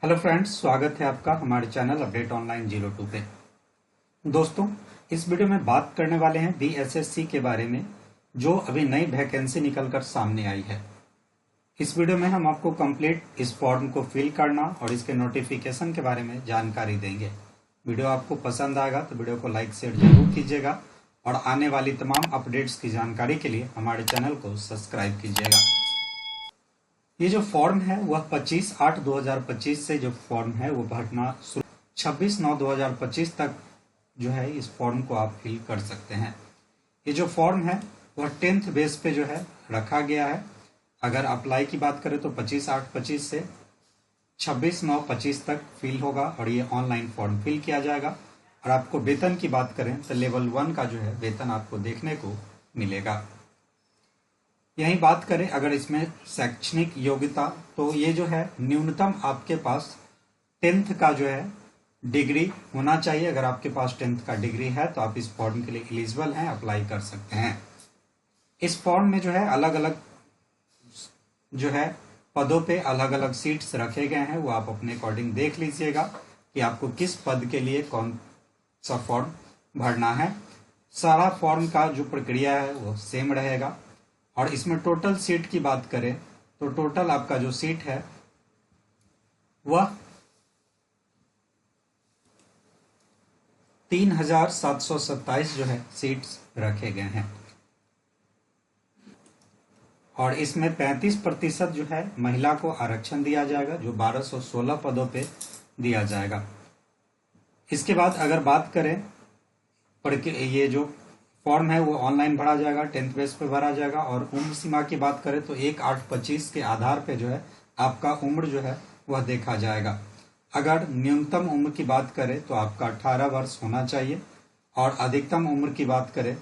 Hello friends, स्वागत है आपका हमारे चैनल अपडेट ऑनलाइन 02 पे। दोस्तों, इस वीडियो में बात करने वाले हैं बीएसएससी के बारे में, जो अभी नई वैकेंसी निकलकर सामने आई है। इस वीडियो में हम आपको कंप्लीट इस फॉर्म को फिल करना और इसके नोटिफिकेशन के बारे में जानकारी देंगे। वीडियो आपको पसंद आएगा तो वीडियो को लाइक शेयर जरूर कीजिएगा और आने वाली तमाम अपडेट्स की जानकारी के लिए हमारे चैनल को सब्सक्राइब कीजिएगा। ये जो फॉर्म है वह 25/8/2025 से जो फॉर्म है वो भरना 26/9/2025 तक जो है इस फॉर्म को आप फिल कर सकते हैं। ये जो फॉर्म है वह 10th बेस पे जो है रखा गया है। अगर अप्लाई की बात करें तो 25/8/25 से 26/9/25 तक फिल होगा और ये ऑनलाइन फॉर्म फिल किया जाएगा। और आपको वेतन की बात करें तो लेवल 1 का जो है वेतन आपको देखने को मिलेगा। यही बात करें अगर इसमें शैक्षणिक योग्यता, तो ये जो है न्यूनतम आपके पास 10th का जो है डिग्री होना चाहिए। अगर आपके पास 10th का डिग्री है तो आप इस फॉर्म के लिए एलिजिबल हैं, अप्लाई कर सकते हैं। इस फॉर्म में जो है अलग अलग जो है पदों पे अलग अलग सीट्स रखे गए हैं, वो आप अपने अकॉर्डिंग देख लीजिएगा कि आपको किस पद के लिए कौन सा फॉर्म भरना है। सारा फॉर्म का जो प्रक्रिया है वो सेम रहेगा। और इसमें टोटल सीट की बात करें तो टोटल आपका जो सीट है वह 3727 जो है सीट्स रखे गए हैं। और इसमें 35% जो है महिला को आरक्षण दिया जाएगा, जो 1216 पदों पे दिया जाएगा। इसके बाद अगर बात करें ये जो फॉर्म है वो ऑनलाइन भरा जाएगा, 10th बेस पे भरा जाएगा। और उम्र सीमा की बात करें तो 1/8/25 के आधार पे जो है आपका उम्र जो है वह देखा जाएगा। अगर न्यूनतम उम्र की बात करें तो आपका 18 वर्ष होना चाहिए। और अधिकतम उम्र की बात करें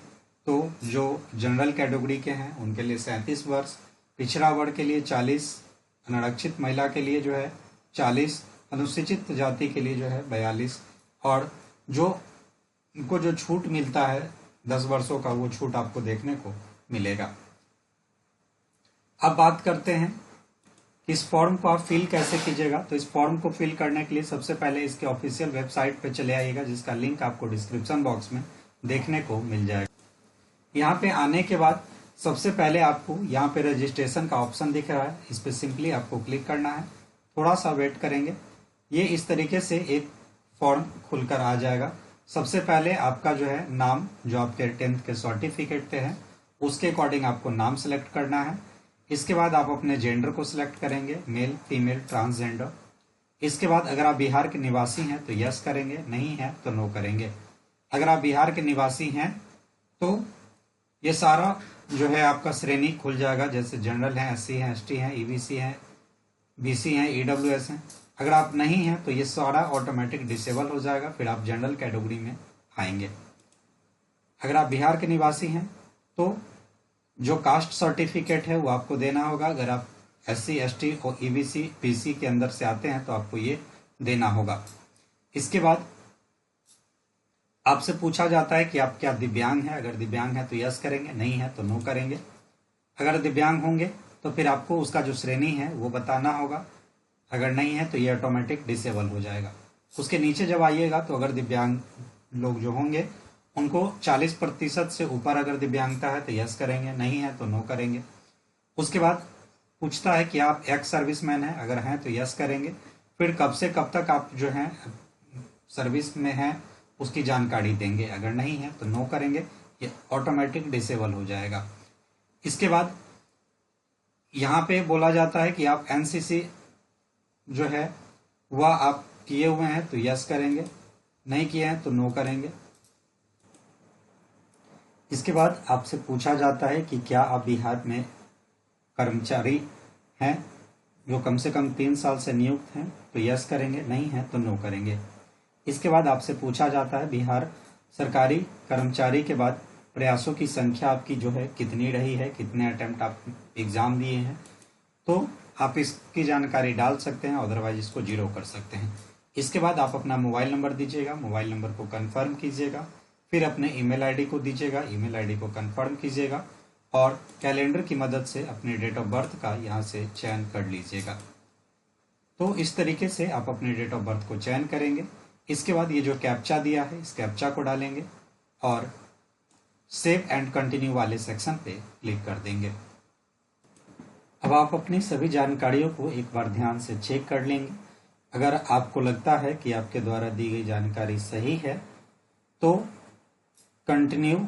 तो जो जनरल कैटेगरी के हैं उनके लिए 37 वर्ष, पिछड़ा वर्ग के लिए 40, अनारक्षित महिला के लिए जो है 40, अनुसूचित जाति के लिए जो है 42। और जो उनको जो छूट मिलता है 10 वर्षों का, वो छूट आपको देखने को मिलेगा। अब बात करते हैं इस फॉर्म को आप फिल कैसे कीजिएगा। तो इस फॉर्म को फिल करने के लिए सबसे पहले इसके ऑफिशियल वेबसाइट पे चले आइएगा, जिसका लिंक आपको डिस्क्रिप्शन बॉक्स में देखने को मिल जाएगा। यहाँ पे आने के बाद सबसे पहले आपको यहाँ पे रजिस्ट्रेशन का ऑप्शन दिख रहा है, इस पर सिंपली आपको क्लिक करना है। थोड़ा सा वेट करेंगे, ये इस तरीके से एक फॉर्म खुलकर आ जाएगा। सबसे पहले आपका जो है नाम, जो आपके 10th के सर्टिफिकेट पे है, उसके अकॉर्डिंग आपको नाम सेलेक्ट करना है। इसके बाद आप अपने जेंडर को सिलेक्ट करेंगे, मेल, फीमेल, ट्रांसजेंडर। इसके बाद अगर आप बिहार के निवासी हैं तो यस करेंगे, नहीं है तो नो करेंगे। अगर आप बिहार के निवासी हैं तो ये सारा जो है आपका श्रेणी खुल जाएगा, जैसे जनरल है, SC है, ST है, EBC है, BC है, EWS है। अगर आप नहीं हैं तो ये सारा ऑटोमेटिक डिसेबल हो जाएगा, फिर आप जनरल कैटेगरी में आएंगे। अगर आप बिहार के निवासी हैं तो जो कास्ट सर्टिफिकेट है वो आपको देना होगा। अगर आप SC, ST और EBC, BC के अंदर से आते हैं तो आपको ये देना होगा। इसके बाद आपसे पूछा जाता है कि आप क्या दिव्यांग हैं। अगर दिव्यांग है तो यस करेंगे, नहीं है तो नो करेंगे। अगर दिव्यांग होंगे तो फिर आपको उसका जो श्रेणी है वो बताना होगा। अगर नहीं है तो ये ऑटोमेटिक डिसेबल हो जाएगा। उसके नीचे जब आइएगा तो अगर दिव्यांग लोग जो होंगे उनको 40% से ऊपर अगर दिव्यांगता है तो यस करेंगे, नहीं है तो नो करेंगे। उसके बाद पूछता है कि आप एक्स सर्विसमैन हैं, अगर हैं तो यस करेंगे। फिर कब से कब तक आप जो हैं सर्विस में हैं उसकी जानकारी देंगे, अगर नहीं है तो नो करेंगे, ये ऑटोमेटिक डिसेबल हो जाएगा। इसके बाद यहाँ पे बोला जाता है कि आप NCC जो है वह आप किए हुए हैं तो यस करेंगे, नहीं किए हैं तो नो करेंगे। इसके बाद आपसे पूछा जाता है कि क्या आप बिहार में कर्मचारी हैं जो कम से कम 3 साल से नियुक्त हैं, तो यस करेंगे, नहीं है तो नो करेंगे। इसके बाद आपसे पूछा जाता है बिहार सरकारी कर्मचारी के बाद प्रयासों की संख्या आपकी जो है कितनी रही है, कितने अटेम्प्ट आप एग्जाम दिए हैं, तो आप इसकी जानकारी डाल सकते हैं, अदरवाइज इसको 0 कर सकते हैं। इसके बाद आप अपना मोबाइल नंबर दीजिएगा, मोबाइल नंबर को कंफर्म कीजिएगा, फिर अपने ईमेल आईडी को दीजिएगा, ईमेल आईडी को कंफर्म कीजिएगा और कैलेंडर की मदद से अपने डेट ऑफ बर्थ का यहाँ से चयन कर लीजिएगा। तो इस तरीके से आप अपने डेट ऑफ बर्थ को चयन करेंगे। इसके बाद ये जो कैप्चा दिया है इस कैप्चा को डालेंगे और सेव एंड कंटिन्यू वाले सेक्शन पे क्लिक कर देंगे। अब आप अपनी सभी जानकारियों को एक बार ध्यान से चेक कर लेंगे। अगर आपको लगता है कि आपके द्वारा दी गई जानकारी सही है तो कंटिन्यू,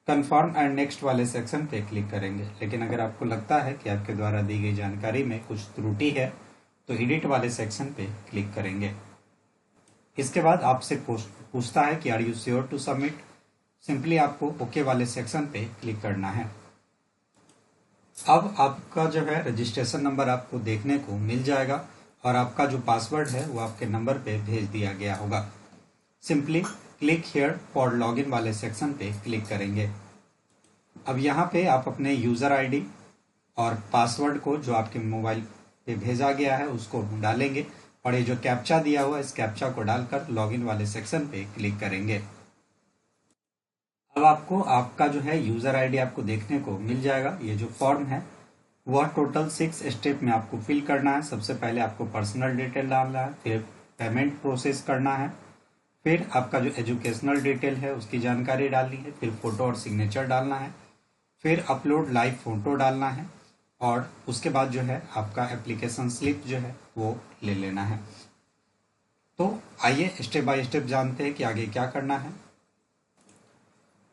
कंफर्म एंड नेक्स्ट वाले सेक्शन पे क्लिक करेंगे। लेकिन अगर आपको लगता है कि आपके द्वारा दी गई जानकारी में कुछ त्रुटि है तो एडिट वाले सेक्शन पे क्लिक करेंगे। इसके बाद आपसे पूछता है कि are you sure to submit. Simply आपको ओके वाले सेक्शन पे क्लिक करना है। अब आपका जो है रजिस्ट्रेशन नंबर आपको देखने को मिल जाएगा और आपका जो पासवर्ड है वो आपके नंबर पे भेज दिया गया होगा। Simply click here for login वाले सेक्शन पे क्लिक करेंगे। अब यहाँ पे आप अपने यूजर आईडी और पासवर्ड को जो आपके मोबाइल पे भेजा गया है उसको डालेंगे और ये जो कैप्चा दिया हुआ है इस कैप्चा को डालकर लॉगिन वाले सेक्शन पे क्लिक करेंगे। अब आपको आपका जो है यूजर आईडी आपको देखने को मिल जाएगा। ये जो फॉर्म है वह टोटल 6 स्टेप में आपको फिल करना है। सबसे पहले आपको पर्सनल डिटेल डालना है, फिर पेमेंट प्रोसेस करना है, फिर आपका जो एजुकेशनल डिटेल है उसकी जानकारी डालनी है, फिर फोटो और सिग्नेचर डालना है, फिर अपलोड लाइव फोटो डालना है और उसके बाद जो है आपका एप्लीकेशन स्लिप जो है वो ले लेना है। तो आइए स्टेप बाय स्टेप जानते हैं कि आगे क्या करना है।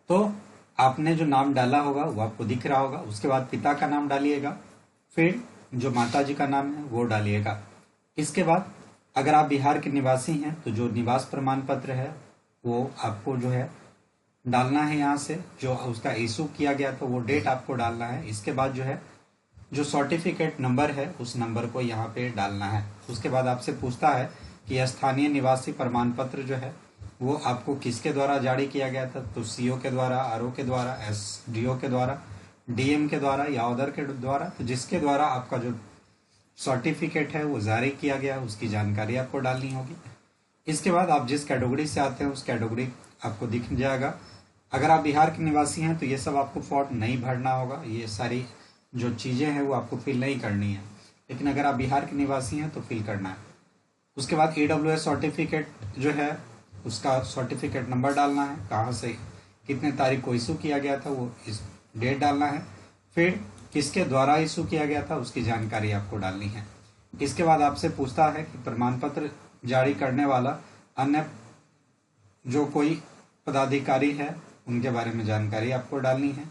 तो आपने जो नाम डाला होगा वो आपको दिख रहा होगा। उसके बाद पिता का नाम डालिएगा, फिर जो माताजी का नाम है वो डालिएगा। इसके बाद अगर आप बिहार के निवासी हैं तो जो निवास प्रमाण पत्र है वो आपको जो है डालना है। यहाँ से जो उसका इशू किया गया तो वो डेट आपको डालना है। इसके बाद जो है जो सर्टिफिकेट नंबर है उस नंबर को यहाँ पे डालना है। उसके बाद आपसे पूछता है कि स्थानीय निवासी प्रमाण पत्र जो है वो आपको किसके द्वारा जारी किया गया था। तो सीओ के द्वारा, आरओ के द्वारा, एसडीओ के द्वारा, डीएम के द्वारा या अदर के द्वारा। तो जिसके द्वारा आपका जो सर्टिफिकेट है वो जारी किया गया उसकी जानकारी आपको डालनी होगी। इसके बाद आप जिस कैटेगरी से आते हैं उस कैटेगरी आपको दिख जाएगा। अगर आप बिहार के निवासी हैं तो ये सब आपको फॉर्म नहीं भरना होगा, ये सारी जो चीज़ें हैं वो आपको फिल नहीं करनी है। लेकिन अगर आप बिहार के निवासी हैं तो फिल करना है। उसके बाद EWS सर्टिफिकेट जो है उसका सर्टिफिकेट नंबर डालना है, कहाँ से कितने तारीख को इशू किया गया था वो इस डेट डालना है, फिर किसके द्वारा इशू किया गया था उसकी जानकारी आपको डालनी है। इसके बाद आपसे पूछता है कि प्रमाण पत्र जारी करने वाला अन्य जो कोई पदाधिकारी है उनके बारे में जानकारी आपको डालनी है।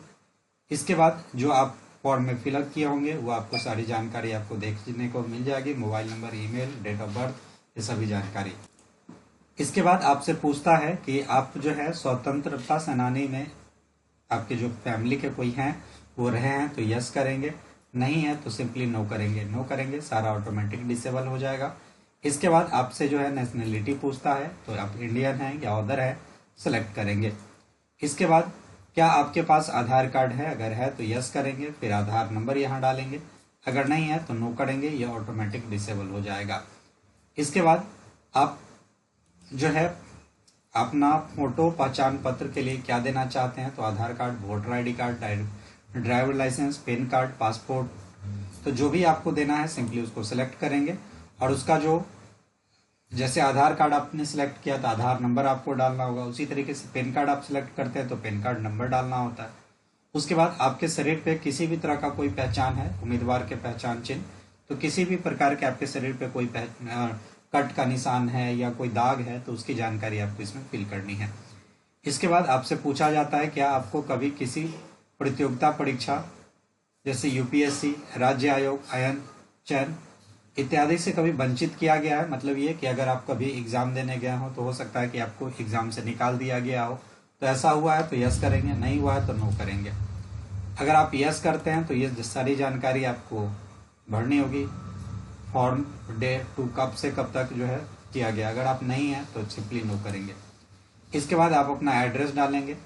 इसके बाद जो आप फॉर्म में फिलअप किए होंगे वो आपको सारी जानकारी आपको देखने को मिल जाएगी, mobile number, email, date of birth, ये सभी जानकारी। इसके बाद आपसे पूछता है कि आप जो है स्वतंत्रता सेनानी में आपके जो फैमिली के कोई हैं वो रहे हैं तो यस करेंगे, नहीं है तो सिंपली नो करेंगे। नो करेंगे सारा ऑटोमेटिक डिसेबल हो जाएगा। इसके बाद आपसे जो है नेशनलिटी पूछता है तो आप इंडियन हैं या अदर है सेलेक्ट करेंगे। इसके बाद क्या आपके पास आधार कार्ड है, अगर है तो यस करेंगे, फिर आधार नंबर यहाँ डालेंगे, अगर नहीं है तो नो करेंगे, यह ऑटोमेटिक डिसेबल हो जाएगा। इसके बाद आप जो है अपना फोटो पहचान पत्र के लिए क्या देना चाहते हैं तो Aadhaar card, voter ID card, driver licence, PAN card, passport, तो जो भी आपको देना है सिंपली उसको सिलेक्ट करेंगे और उसका जो जैसे आधार कार्ड आपने सिलेक्ट किया तो आधार नंबर आपको डालना होगा, उसी तरीके से पैन कार्ड आप सिलेक्ट करते हैं तो पैन कार्ड नंबर डालना होता है। उसके बाद आपके शरीर पे किसी भी तरह का कोई पहचान है, उम्मीदवार के पहचान चिन्ह, तो किसी भी प्रकार के आपके शरीर पे कोई कट का निशान है या कोई दाग है तो उसकी जानकारी आपको इसमें फिल करनी है। इसके बाद आपसे पूछा जाता है क्या आपको कभी किसी प्रतियोगिता परीक्षा जैसे यूपीएससी, राज्य आयोग, आयन, चयन इत्यादि से कभी वंचित किया गया है। मतलब ये कि अगर आप कभी एग्जाम देने गए हो तो हो सकता है कि आपको एग्जाम से निकाल दिया गया हो, तो ऐसा हुआ है तो यस करेंगे, नहीं हुआ है तो नो करेंगे। अगर आप यस करते हैं तो ये सारी जानकारी आपको भरनी होगी। फॉर्म डे टू कब से कब तक जो है किया गया, अगर आप नहीं है तो सिंपली नो करेंगे। इसके बाद आप अपना एड्रेस डालेंगे,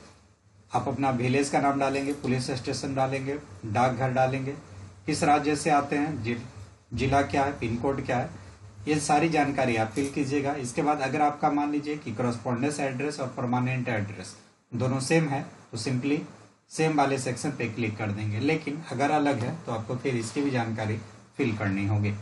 आप अपना विलेज का नाम डालेंगे, पुलिस स्टेशन डालेंगे, डाकघर डालेंगे, किस राज्य से आते हैं, जिला क्या है, पिन कोड क्या है, ये सारी जानकारी आप फिल कीजिएगा। इसके बाद अगर आपका मान लीजिए कि करस्पॉन्डेंस एड्रेस और परमानेंट एड्रेस दोनों सेम है तो सिंपली सेम वाले सेक्शन पे क्लिक कर देंगे। लेकिन अगर अलग है तो आपको फिर इसकी भी जानकारी फिल करनी होगी।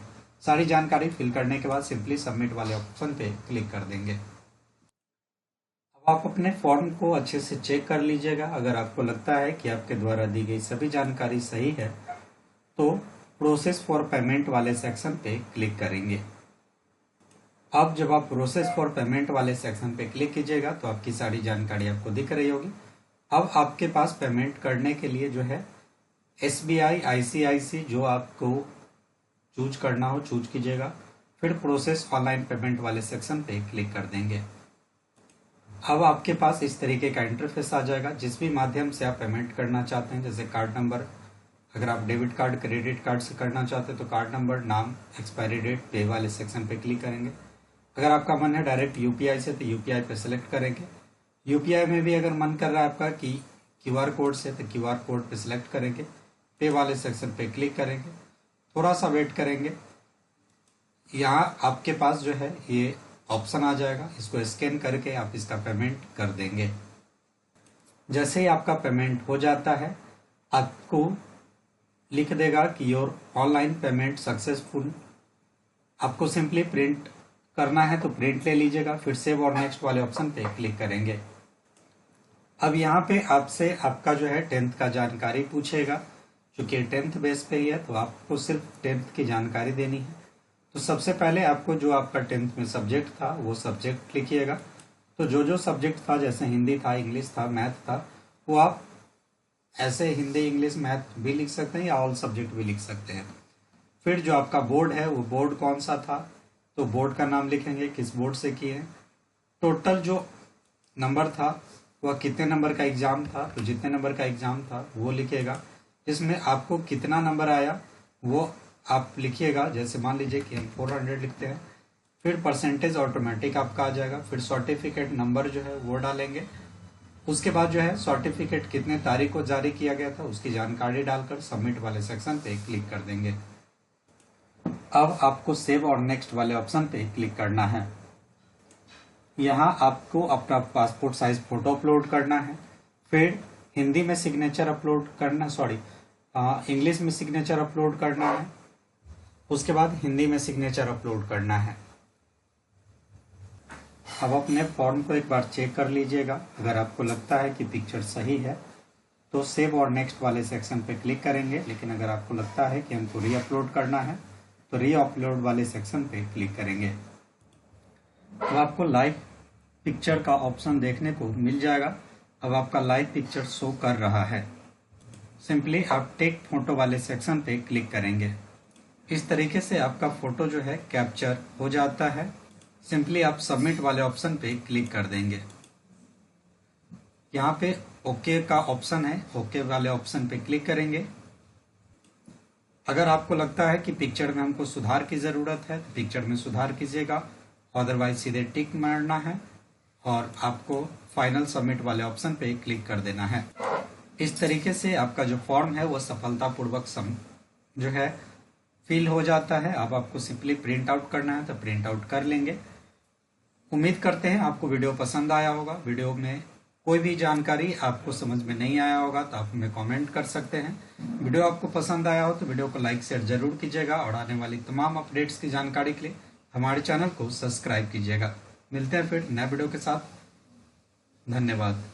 सारी जानकारी फिल करने के बाद सिंपली सबमिट वाले ऑप्शन पे क्लिक कर देंगे। अब आप अपने फॉर्म को अच्छे से चेक कर लीजिएगा। अगर आपको लगता है कि आपके द्वारा दी गई सभी जानकारी सही है तो प्रोसेस फॉर पेमेंट वाले सेक्शन पे क्लिक करेंगे। अब जब आप प्रोसेस फॉर पेमेंट वाले सेक्शन पे क्लिक कीजिएगा तो आपकी सारी जानकारी आपको दिख रही होगी। अब आपके पास पेमेंट करने के लिए जो है SBI, ICICI जो आपको चूज करना हो चूज कीजिएगा। फिर प्रोसेस ऑनलाइन पेमेंट वाले सेक्शन पे क्लिक कर देंगे। अब आपके पास इस तरीके का इंटरफेस आ जाएगा जिस भी माध्यम से आप पेमेंट करना चाहते हैं, जैसे कार्ड नंबर, अगर आप डेबिट कार्ड, क्रेडिट कार्ड से करना चाहते हैं तो कार्ड नंबर, नाम, एक्सपायरी डेट, पे वाले सेक्शन पे क्लिक करेंगे। अगर आपका मन है डायरेक्ट UPI से तो UPI पे सिलेक्ट करेंगे। UPI में भी अगर मन कर रहा है आपका कि QR कोड से तो QR कोड पे सिलेक्ट करेंगे। पे वाले सेक्शन पे क्लिक करेंगे, थोड़ा सा वेट करेंगे। यहाँ आपके पास जो है ये ऑप्शन आ जाएगा, इसको स्कैन करके आप इसका पेमेंट कर देंगे। जैसे ही आपका पेमेंट हो जाता है आपको लिख देगा कि योर ऑनलाइन पेमेंट सक्सेसफुल। आपको सिंपली प्रिंट करना है तो प्रिंट ले लीजिएगा, फिर सेव और नेक्स्ट वाले ऑप्शन पे क्लिक करेंगे। अब यहाँ पे आपसे आपका जो है 10th का जानकारी पूछेगा, क्योंकि 10th बेस पे ही है तो आपको सिर्फ 10th की जानकारी देनी है। तो सबसे पहले आपको जो आपका 10th में सब्जेक्ट था वो सब्जेक्ट लिखिएगा। तो जो सब्जेक्ट था, जैसे हिंदी था, इंग्लिश था, मैथ था, वो आप ऐसे हिंदी, इंग्लिश, मैथ भी लिख सकते हैं या ऑल सब्जेक्ट भी लिख सकते हैं। फिर जो आपका बोर्ड है वो बोर्ड कौन सा था तो बोर्ड का नाम लिखेंगे, किस बोर्ड से किए हैं। टोटल जो नंबर था वह कितने नंबर का एग्जाम था तो जितने नंबर का एग्जाम था वो लिखिएगा। इसमें आपको कितना नंबर आया वो आप लिखिएगा। जैसे मान लीजिए कि हम 400 लिखते हैं, फिर परसेंटेज ऑटोमेटिक आपका आ जाएगा। फिर सर्टिफिकेट नंबर जो है वो डालेंगे। उसके बाद जो है सर्टिफिकेट कितने तारीख को जारी किया गया था उसकी जानकारी डालकर सबमिट वाले सेक्शन पे क्लिक कर देंगे। अब आपको सेव और नेक्स्ट वाले ऑप्शन पे क्लिक करना है। यहाँ आपको अपना पासपोर्ट साइज फोटो अपलोड करना है। फिर हिंदी में सिग्नेचर अपलोड करना, इंग्लिश में सिग्नेचर अपलोड करना है। उसके बाद हिंदी में सिग्नेचर अपलोड करना है। अब अपने फॉर्म को एक बार चेक कर लीजिएगा। अगर आपको लगता है कि पिक्चर सही है तो सेव और नेक्स्ट वाले सेक्शन पे क्लिक करेंगे। लेकिन अगर आपको लगता है कि हमको री अपलोड करना है तो री अपलोड वाले सेक्शन पे क्लिक करेंगे। तो आपको लाइव पिक्चर का ऑप्शन देखने को मिल जाएगा। अब आपका लाइव पिक्चर शो कर रहा है। सिंपली आप टेक फोटो वाले सेक्शन पे क्लिक करेंगे। इस तरीके से आपका फोटो जो है कैप्चर हो जाता है। सिंपली आप सबमिट वाले ऑप्शन पे क्लिक कर देंगे। यहाँ पे ओके का ऑप्शन है, ओके वाले ऑप्शन पे क्लिक करेंगे। अगर आपको लगता है कि पिक्चर में हमको सुधार की जरूरत है तो पिक्चर में सुधार कीजिएगा, अदरवाइज सीधे टिक मारना है और आपको फाइनल सबमिट वाले ऑप्शन पे क्लिक कर देना है। इस तरीके से आपका जो फॉर्म है वो सफलतापूर्वक जो है फिल हो जाता है। अब आपको सिंपली प्रिंट आउट करना है तो प्रिंट आउट कर लेंगे। उम्मीद करते हैं आपको वीडियो पसंद आया होगा। वीडियो में कोई भी जानकारी आपको समझ में नहीं आया होगा तो आप हमें कमेंट कर सकते हैं। वीडियो आपको पसंद आया हो तो वीडियो को लाइक शेयर जरूर कीजिएगा और आने वाली तमाम अपडेट्स की जानकारी के लिए हमारे चैनल को सब्सक्राइब कीजिएगा। मिलते हैं फिर नए वीडियो के साथ। धन्यवाद।